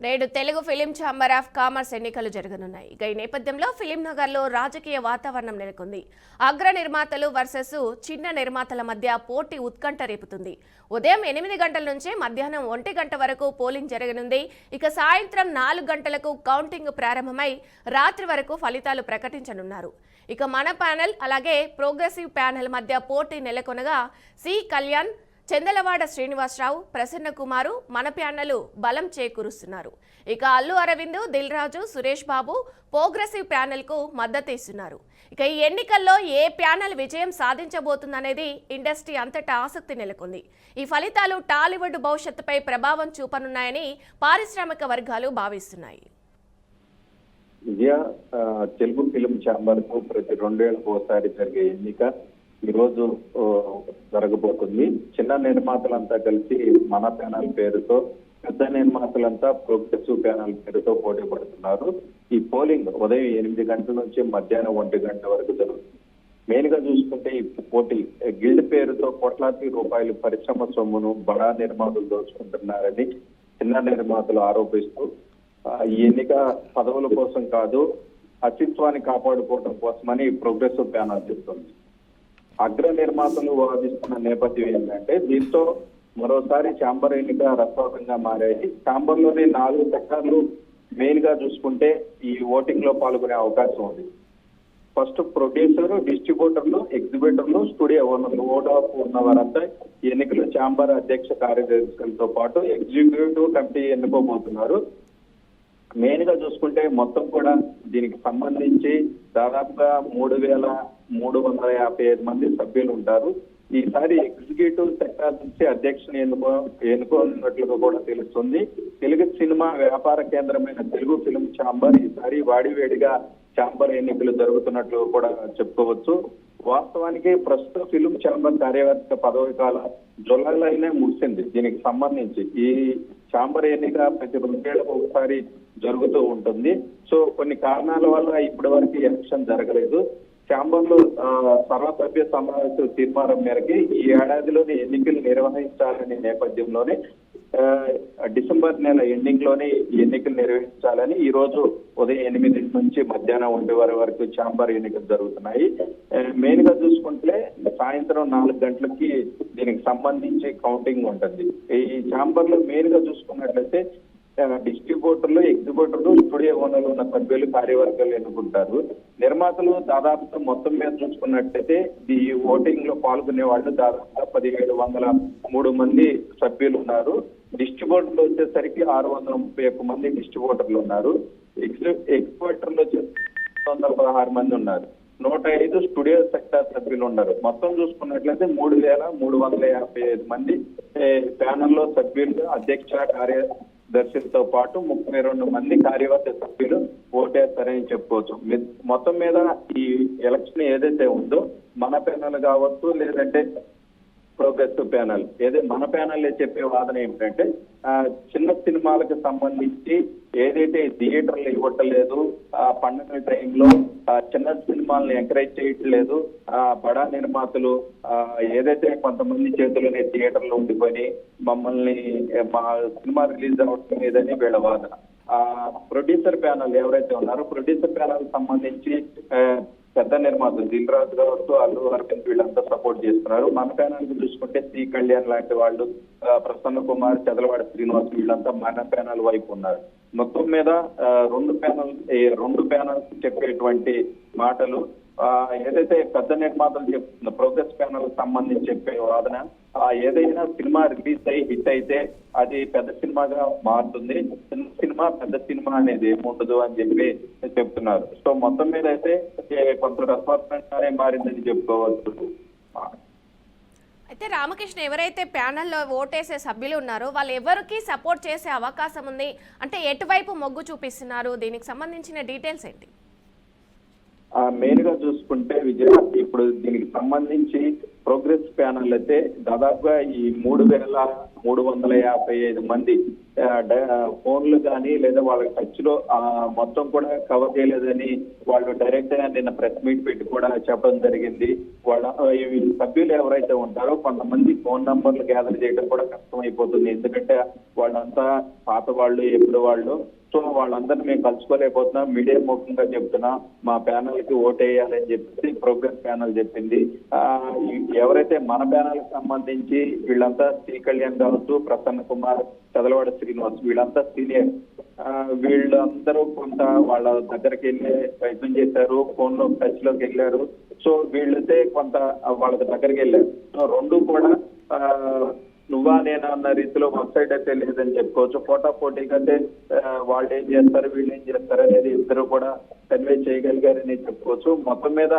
నేడు Telugu film chamber of commerce ఎన్నికలు జరగనున్నాయి. ఈ నేపథ్యంలో ఫిలిం నగర్లో రాజకీయ వాతావరణం నెలకొంది. అగ్ర నిర్మాతలు వర్సెస్ చిన్న నిర్మాతల మధ్య పోటీ ఉత్కంఠ రేపుతుంది. ఉదయం 8 గంటల నుంచి మధ్యాహ్నం 1 గంట వరకు పోలింగ్ జరగనుంది. ఇక సాయంత్రం 4 గంటలకు కౌంటింగ్ ప్రారంభమై రాత్రి వరకు ఫలితాలు ప్రకటించనున్నారు. ఇక మన ప్యానెల్ అలాగే ప్రోగ్రెసివ్ ప్యానెల్ మధ్య పోటీ నెలకొనగా సి కళ్యాణ్, చందలవాడ శ్రీనివాసరావు, ప్రసన్న కుమారు మన ప్యానెల్ బలం చేకూరుస్తున్నారు. ఇక అల్లు అరవింద్, దిల్ రాజు, సురేష్ బాబు ప్రోగ్రెసివ్ ప్యానెల్ కు మద్దతు ఇస్తున్నారు. ఇక ఈ ఎన్నికల్లో ఏ ప్యానెల్ విజయం సాధించబోతుందనేది ఇండస్ట్రీ అంతటా ఆసక్తి నెలకొంది. ఈ ఫలితాలు టాలీవుడ్ భవిష్యత్తుపై ప్రభావం చూపనున్నాయని పారిశ్రామిక వర్గాలు భావిస్తున్నాయి. విజయ, తెలుగు ఫిలిం ఛాంబర్ కు ప్రతి 2 ఏళ్లకు ఒకసారి జరిగే ఎన్నిక ఈ రోజు జరగబోతుంది. చిన్న నిర్మాతలంతా కలిసి మన ప్యానల్ పేరుతో, పెద్ద నిర్మాతలంతా ప్రోగ్రెసివ్ ప్యానల్ పేరుతో పోటీ పడుతున్నారు. ఈ పోలింగ్ ఉదయం 8 గంటల నుంచి మధ్యాహ్నం 1 గంట వరకు జరుగుతుంది. మెయిన్ గా చూసుకుంటే ఈ పోటీ గిల్డ్ పేరుతో కోట్లాది రూపాయలు పరిశ్రమ సొమ్మును బడా నిర్మాతలు దోచుకుంటున్నారని చిన్న నిర్మాతలు ఆరోపిస్తూ ఈ ఎన్నిక పదవుల కోసం కాదు, అస్తిత్వాన్ని కాపాడుకోవడం కోసమని ప్రోగ్రెసివ్ ప్యానల్ చెప్తుంది. అగ్ర నిర్మాతలు వాదిస్తున్న నేపథ్యం ఏంటంటే, దీంతో మరోసారి ఛాంబర్ ఎన్నిక రసవతంగా మారాయి. ఛాంబర్ లోని 4 సెక్టార్లు మెయిన్ గా చూసుకుంటే ఈ ఓటింగ్ లో పాల్గొనే అవకాశం ఉంది. ఫస్ట్ ప్రొడ్యూసర్, డిస్ట్రిబ్యూటర్లు, ఎగ్జిబిటర్లు, స్టూడియో ఓనర్లు ఓడాఫ్ ఉన్న వారంతా ఎన్నికలు ఛాంబర్ అధ్యక్ష కార్యదర్శులతో పాటు ఎగ్జిక్యూటివ్ కమిటీ ఎన్నుకోబోతున్నారు. మెయిన్ గా చూసుకుంటే మొత్తం కూడా దీనికి సంబంధించి దాదాపుగా 3,355 మంది సభ్యులు ఉంటారు. ఈసారి ఎగ్జిక్యూటివ్ సెక్టార్ నుంచి అధ్యక్షుని ఎన్నుకోనున్నట్లుగా కూడా తెలుస్తుంది. తెలుగు సినిమా వ్యాపార కేంద్రమైన తెలుగు ఫిలిం ఛాంబర్ ఈసారి వాడివేడిగా ఛాంబర్ ఎన్నికలు జరుగుతున్నట్లు కూడా చెప్పుకోవచ్చు. వాస్తవానికి ప్రస్తుత ఫిలిం ఛాంబర్ కార్యవర్గ పదవి కాలం జూలైలోనే ముగిసింది. దీనికి సంబంధించి ఈ ఛాంబర్ ఎన్నిక ప్రతి 2 ఏళ్లకు ఒకసారి జరుగుతూ ఉంటుంది. సో కొన్ని కారణాల వల్ల ఇప్పటి వరకు ఎలక్షన్ జరగలేదు. ఛాంబర్ లో సర్వసభ్య సమావేశ తీర్మానం మేరకు ఈ ఏడాదిలోని ఎన్నికలు నిర్వహించాలనే నేపథ్యంలోనే డిసెంబర్ నెల ఎండింగ్ లోనే ఎన్నికలు నిర్వహించాలని ఈ రోజు ఉదయం 8 నుంచి మధ్యాహ్నం 1 వరకు ఛాంబర్ ఎన్నికలు జరుగుతున్నాయి. మెయిన్ గా చూసుకుంటే సాయంత్రం 4 గంటలకి దీనికి సంబంధించి కౌంటింగ్ ఉంటుంది. ఈ ఛాంబర్ లో మెయిన్ గా చూసుకున్నట్లయితే డిస్ట్రిబ్యూటర్లు, ఎగ్జిబ్యూటర్లు, స్టూడియో ఓనర్లు ఉన్న సభ్యులు కార్యవర్గాలు ఎన్నుకుంటారు. నిర్మాతలు దాదాపు మొత్తం మీద చూసుకున్నట్లయితే ఈ ఓటింగ్ లో పాల్గొనే వాళ్ళు దాదాపుగా 1,703 మంది సభ్యులు ఉన్నారు. డిస్ట్రిబ్యూటర్లు వచ్చేసరికి 631 మంది డిస్ట్రిబ్యూటర్లు ఉన్నారు. ఎగ్జిబ్యూటర్లు వచ్చేసి 116 మంది ఉన్నారు. 105 స్టూడియో సెక్టార్ సభ్యులు ఉన్నారు. మొత్తం చూసుకున్నట్లయితే 3,355 మంది ప్యానల్లో సభ్యులు, అధ్యక్ష కార్యదర్శులతో పాటు 32 మంది కార్యవర్గ సభ్యులు ఓటేస్తారని చెప్పుకోవచ్చు. మొత్తం మీద ఈ ఎలక్షన్ ఏదైతే ఉందో మన ప్యానల్ కావచ్చు, లేదంటే ప్రోగ్రెసివ్ ప్యానల్, మన ప్యానల్ చెప్పే వాదన ఏమిటంటే చిన్న సినిమాలకు సంబంధించి ఏదైతే థియేటర్లు ఇవ్వట్లేదు, పండుగ టైంలో చిన్న సినిమాలను ఎంకరేజ్ చేయట్లేదు, బడా నిర్మాతలు ఏదైతే కొంతమంది చేతుల్లోనే థియేటర్లు ఉండిపోయి మమ్మల్ని మా సినిమా రిలీజ్ అవ్వడం లేదని వీళ్ళ వాదన. ప్రొడ్యూసర్ ప్యానల్ ఎవరైతే ఉన్నారో ప్రొడ్యూసర్ ప్యానల్ సంబంధించి పెద్ద నిర్మాతలు దిల్ రాజు కావచ్చు, అల్లు అరవింద్ వీళ్ళంతా సపోర్ట్ చేస్తున్నారు. మన ప్యానల్ చూసుకుంటే సి కళ్యాణ్ లాంటి వాళ్ళు, ప్రసన్న కుమార్, చదలవాడ శ్రీనివాస్ వీళ్ళంతా మన ప్యానల్ వైపు ఉన్నారు. మొత్తం మీద 2 ప్యానల్స్ చెప్పేటువంటి మాటలు ఏదైతే పెద్ద నిర్మాతలు చెప్తున్న ప్రోగ్రెస్ ప్యానల్ సంబంధించి చెప్పే వాదన, ఏదైనా సినిమా రిలీజ్ అయ్యి హిట్ అయితే అది పెద్ద సినిమాగా మారుతుంది, చిన్న సినిమా పెద్ద సినిమా అనేది ఏముండదు అని చెప్పి చెప్తున్నారు. సో మొత్తం మీద అయితే కొంత రసవత్తంగానే మారిందని చెప్పుకోవచ్చు. అయితే రామకృష్ణ, ఎవరైతే ప్యానెల్లో ఓటేసే సభ్యులు ఉన్నారో వాళ్ళు ఎవరికి సపోర్ట్ చేసే అవకాశం ఉంది, అంటే ఎటువైపు మొగ్గు చూపిస్తున్నారు, దీనికి సంబంధించిన డీటెయిల్స్ ఏంటి? మెయిన్ గా చూసుకుంటే విజయ, ఇప్పుడు దీనికి సంబంధించి ప్రోగ్రెస్ ప్యానల్ అయితే దాదాపుగా ఈ 3,355 మంది ఫోన్లు కానీ లేదా వాళ్ళ టచ్ లో మొత్తం కూడా కవర్ చేయలేదని వాళ్ళు డైరెక్ట్ గా నిన్న ప్రెస్ మీట్ పెట్టి కూడా చెప్పడం జరిగింది. వాళ్ళ ఈ సభ్యులు ఎవరైతే ఉంటారో కొంతమంది ఫోన్ నంబర్లు గ్యాదర్ చేయడం కూడా కష్టం అయిపోతుంది. ఎందుకంటే వాళ్ళంతా పాత వాళ్ళు, ఎప్పుడు వాళ్ళు. సో వాళ్ళందరినీ మేము కలుసుకోలేకపోతున్నాం. మీడియా ముఖంగా చెప్తున్నా మా ప్యానల్ కి ఓటేయాలని చెప్పి ప్రోగ్రెస్ ప్యానల్ చెప్పింది. ఎవరైతే మన ప్యానల్ కి సంబంధించి వీళ్ళంతా శ్రీ కళ్యాణ్ కావచ్చు, ప్రసన్న కుమార్, చదలవాడ శ్రీనివాస్, వీళ్ళంతా సీనియర్. వీళ్ళందరూ కొంత వాళ్ళ దగ్గరికి వెళ్ళే ప్రయత్నం చేశారు, ఫోన్ లో టచ్ లోకి వెళ్ళారు. సో వీళ్ళైతే కొంత వాళ్ళ దగ్గరికి వెళ్ళారు. సో రెండు కూడా నువ్వా నేనా అన్న రీతిలో వన్ సైడ్ అయితే లేదని చెప్పుకోవచ్చు. పోటీగా అయితే వాళ్ళు ఏం చేస్తారు, వీళ్ళు ఏం చేస్తారు అనేది ఇద్దరు కూడా కన్వే చేయగలిగారని చెప్పుకోవచ్చు. మొత్తం మీద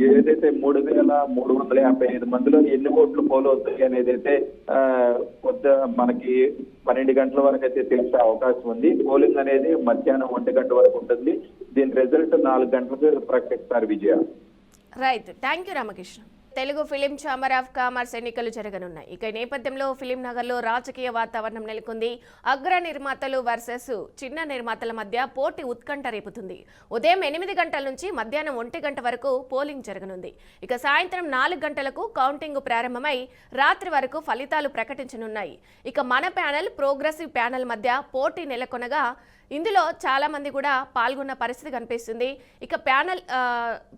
ఏదైతే 3,355 మందిలో ఎన్ని ఓట్లు పోల్ అవుతాయి అనేది అయితే కొద్ది మనకి 12 గంటల వరకు అయితే తెలిసే అవకాశం ఉంది. పోలింగ్ అనేది మధ్యాహ్నం 1 గంట వరకు ఉంటుంది. దీని రిజల్ట్ 4 గంటలకు ప్రకటిస్తారు. Vijaya. Right, thank you Ramakrishna. Telugu film chamber of commerce ఎన్నికలు జరగనున్నాయి. ఇక ఈ నేపథ్యంలో ఫిలిం నగర్లో రాజకీయ వాతావరణం నెలకొంది. అగ్ర నిర్మాతలు వర్సెస్ చిన్న నిర్మాతల మధ్య పోటీ ఉత్కంఠ రేపుతుంది. ఉదయం 8 గంటల నుంచి మధ్యాహ్నం 1 గంట వరకు పోలింగ్ జరగనుంది. ఇక సాయంత్రం 4 గంటలకు కౌంటింగ్ ప్రారంభమై రాత్రి వరకు ఫలితాలు ప్రకటించనున్నాయి. ఇక మన ప్యానెల్, ప్రోగ్రెసివ్ ప్యానెల్ మధ్య పోటీ నెలకొనగా ఇందులో చాలా మంది కూడా పాల్గొన్న పరిస్థితి కనిపిస్తుంది. ఇక ప్యానెల్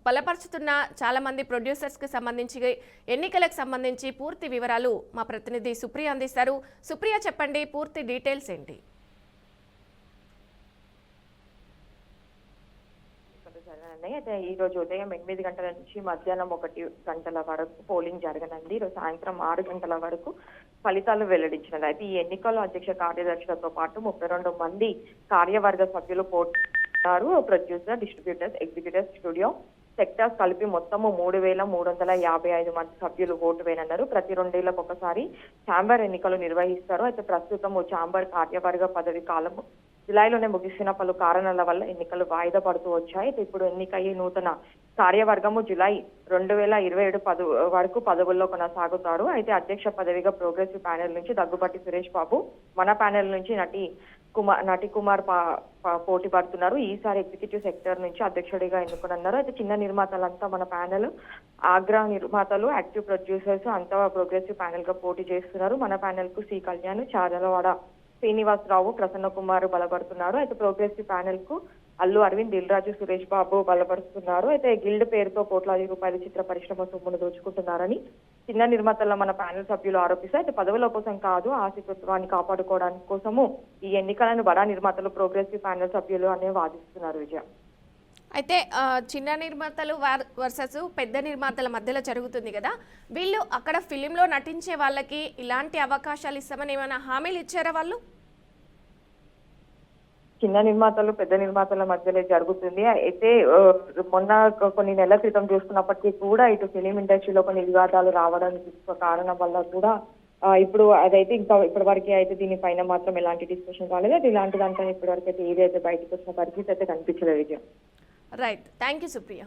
బలపరుచుతున్న చాలా మంది ప్రొడ్యూసర్స్ కి సంబంధించి, ఎన్నికలకు సంబంధించి పూర్తి వివరాలు మా ప్రతినిధి సుప్రియ అందిస్తారు. సుప్రియ, చెప్పండి, పూర్తి డీటెయిల్స్ ఏంటి? అయితే ఈ రోజు ఉదయం 8 గంటల నుంచి మధ్యాహ్నం 1 గంటల వరకు పోలింగ్ జరగనుంది. ఈరోజు సాయంత్రం 6 గంటల వరకు ఫలితాలు వెల్లడించినది. అయితే ఈ ఎన్నికల్లో అధ్యక్ష కార్యదర్శులతో పాటు 32 మంది కార్యవర్గ సభ్యులు పోటీన్నారు. Producer, distributors, executive, studio sectors కలిపి మొత్తము 3,355 మంది సభ్యులు ఓటు వేయనున్నారు. ప్రతి 2 ఏళ్లకు ఒకసారి ఛాంబర్ ఎన్నికలు నిర్వహిస్తారు. అయితే ప్రస్తుతం ఛాంబర్ కార్యవర్గ పదవి కాలం జులైలోనే ముగిసిన పలు కారణాల వల్ల ఎన్నికలు వాయిదా పడుతూ వచ్చాయి. ఇప్పుడు ఎన్నికయ్యే నూతన కార్యవర్గము జులై 2027 వరకు పదవుల్లో కొనసాగుతారు. అయితే అధ్యక్ష పదవిగా ప్రోగ్రెసివ్ ప్యానెల్ నుంచి దగ్గుబాటి సురేష్ బాబు, మన ప్యానెల్ నుంచి నటి కుమార్ పోటీ పడుతున్నారు. ఈసారి ఎగ్జిక్యూటివ్ సెక్టర్ నుంచి అధ్యక్షుడిగా ఎన్నుకున్నారు. అయితే చిన్న నిర్మాతలంతా మన ప్యానెల్, ఆగ్రా నిర్మాతలు, యాక్టివ్ ప్రొడ్యూసర్స్ అంతా ప్రోగ్రెసివ్ ప్యానెల్ గా పోటీ చేస్తున్నారు. మన ప్యానెల్ కు సి కళ్యాణ్, చారలవాడ శ్రీనివాసరావు, ప్రసన్న కుమార్ బలపడుతున్నారు. అయితే ప్రోగ్రెసివ్ ప్యానెల్ కు అల్లు అరవింద్, దిల్ రాజు, సురేష్ బాబు బలపరుస్తున్నారు. అయితే గిల్డ్ పేరుతో కోట్లాది రూపాయల చిత్ర పరిశ్రమ సొమ్మును దోచుకుంటున్నారని చిన్న నిర్మాతల మన ప్యానెల్ సభ్యులు ఆరోపిస్తారు. అయితే పదవుల కోసం కాదు, ఆశీర్వత్వాన్ని కాపాడుకోవడానికి కోసము ఈ ఎన్నికలను బడా నిర్మాతలు, ప్రోగ్రెసివ్ ప్యానెల్ సభ్యులు అనే వాదిస్తున్నారు. విజయ. అయితే చిన్న నిర్మాతలు వర్సెస్ పెద్ద నిర్మాతల మధ్యలో జరుగుతుంది కదా, వీళ్ళు అక్కడ ఫిలింలో నటించే వాళ్ళకి ఇలాంటి అవకాశాలు ఇస్తామని ఏమైనా హామీలు ఇచ్చారా వాళ్ళు? చిన్న నిర్మాతలు, పెద్ద నిర్మాతల మధ్యలో జరుగుతుంది. అయితే మొన్న కొన్ని నెలల క్రితం చూసుకున్నప్పటికీ కూడా ఇటు ఫిలిం ఇండస్ట్రీలో కొన్ని వివాదాలు రావడానికి కారణం వల్ల కూడా ఇప్పుడు అదైతే ఇంకా ఇప్పటి వరకు అయితే దీనిపైన మాత్రం ఎలాంటి డిస్కషన్ కాలేదు. అది ఇలాంటి దాంట్లో ఇప్పటి వరకు అయితే ఏదైతే బయటకు వచ్చిన పరిస్థితి అయితే కనిపించలేదు. Right, thank you Supriya.